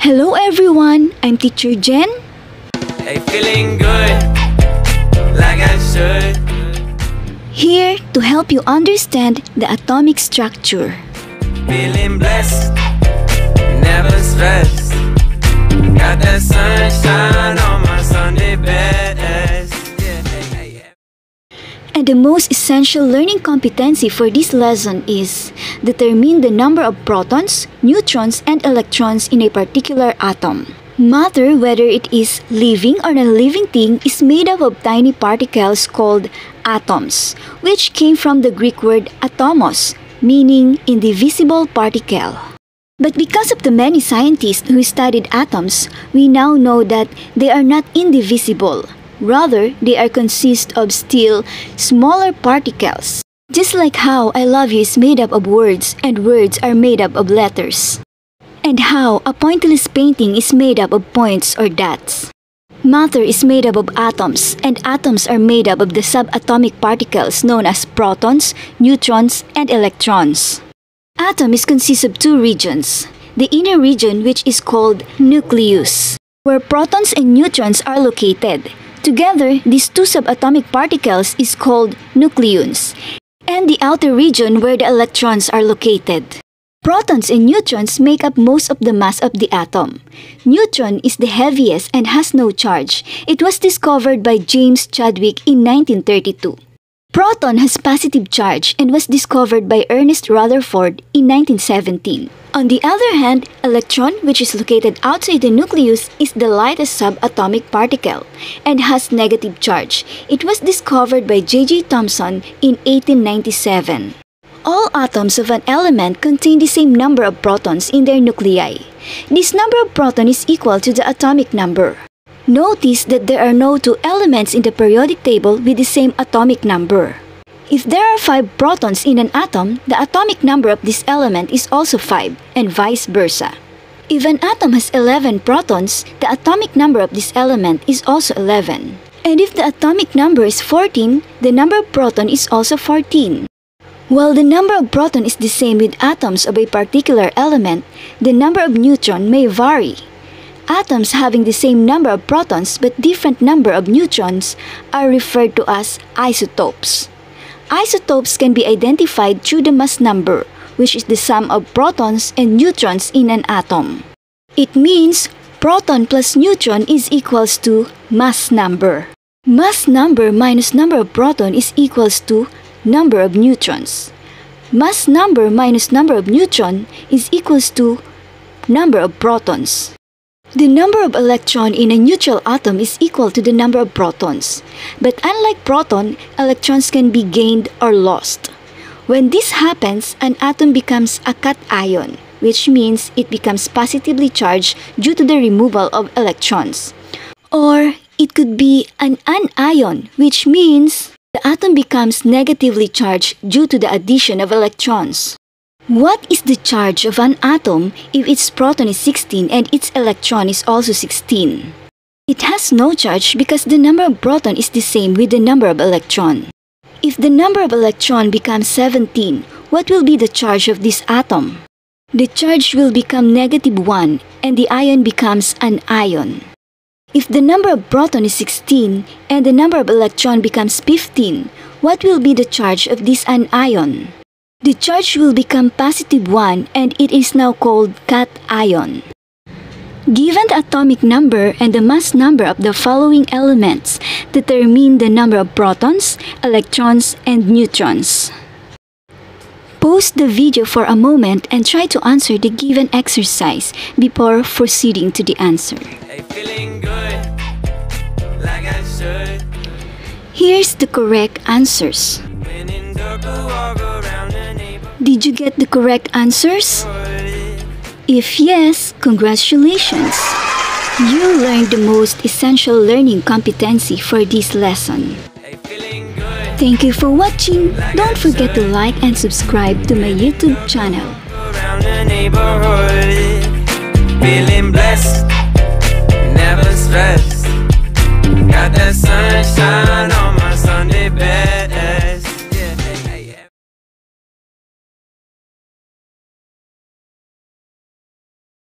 Hello everyone, I'm Teacher Jen. Hey, feeling good, like I should. Here to help you understand the atomic structure. Feeling blessed, never stressed. Got that sunshine on my Sunday best. And the most essential learning competency for this lesson is determine the number of protons, neutrons, and electrons in a particular atom. Matter, whether it is living or non-living thing, is made up of tiny particles called atoms, which came from the Greek word atomos, meaning indivisible particle. But because of the many scientists who studied atoms, we now know that they are not indivisible. Rather, they are consist of still smaller particles. Just like how I love you is made up of words and words are made up of letters. And how a pointless painting is made up of points or dots. Matter is made up of atoms, and atoms are made up of the subatomic particles known as protons, neutrons, and electrons. Atom is consists of two regions. The inner region, which is called nucleus, where protons and neutrons are located. Together, these two subatomic particles is called nucleons, and the outer region where the electrons are located. Protons and neutrons make up most of the mass of the atom. Neutron is the heaviest and has no charge. It was discovered by James Chadwick in 1932. Proton has positive charge and was discovered by Ernest Rutherford in 1917. On the other hand, electron, which is located outside the nucleus, is the lightest subatomic particle and has negative charge. It was discovered by J.J. Thomson in 1897. All atoms of an element contain the same number of protons in their nuclei. This number of protons is equal to the atomic number. Notice that there are no two elements in the periodic table with the same atomic number. If there are 5 protons in an atom, the atomic number of this element is also 5, and vice versa. If an atom has 11 protons, the atomic number of this element is also 11. And if the atomic number is 14, the number of proton is also 14. While the number of proton is the same with atoms of a particular element, the number of neutron may vary. Atoms having the same number of protons but different number of neutrons are referred to as isotopes. Isotopes can be identified through the mass number, which is the sum of protons and neutrons in an atom. It means proton plus neutron is equals to mass number. Mass number minus number of proton is equals to number of neutrons. Mass number minus number of neutron is equals to number of protons. The number of electrons in a neutral atom is equal to the number of protons. But unlike proton, electrons can be gained or lost. When this happens, an atom becomes a cation, which means it becomes positively charged due to the removal of electrons. Or it could be an anion, which means the atom becomes negatively charged due to the addition of electrons. What is the charge of an atom if its proton is 16 and its electron is also 16? It has no charge because the number of proton is the same with the number of electron. If the number of electron becomes 17, what will be the charge of this atom? The charge will become -1 and the ion becomes an ion. If the number of proton is 16 and the number of electron becomes 15, what will be the charge of this anion? The charge will become +1 and it is now called cation. Given the atomic number and the mass number of the following elements, determine the number of protons, electrons, and neutrons. Pause the video for a moment and try to answer the given exercise before proceeding to the answer. Hey, feeling good, like I should. Here's the correct answers. When in dark, walk around the neighborhood. Did you get the correct answers? If yes, congratulations! You learned the most essential learning competency for this lesson. Hey, feeling good, Thank you for watching. Don't forget to like and subscribe to my YouTube channel. around the neighborhood. Feeling